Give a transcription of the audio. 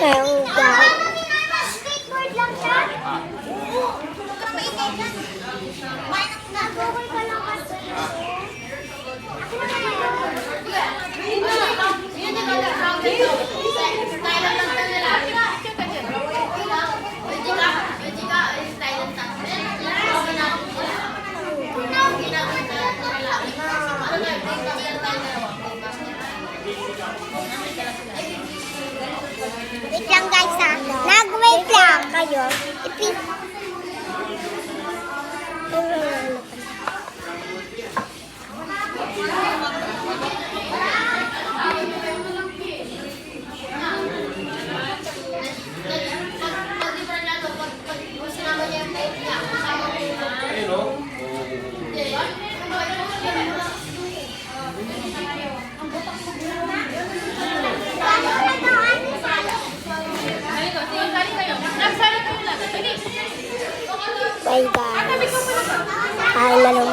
Sayang daw. Skateboard lang siya? Oo. Kapaitin yan. Nag-google ka lang kasi. Wait lang guys ha. Nag-wait lang kayo. Bye guys. Kain na lang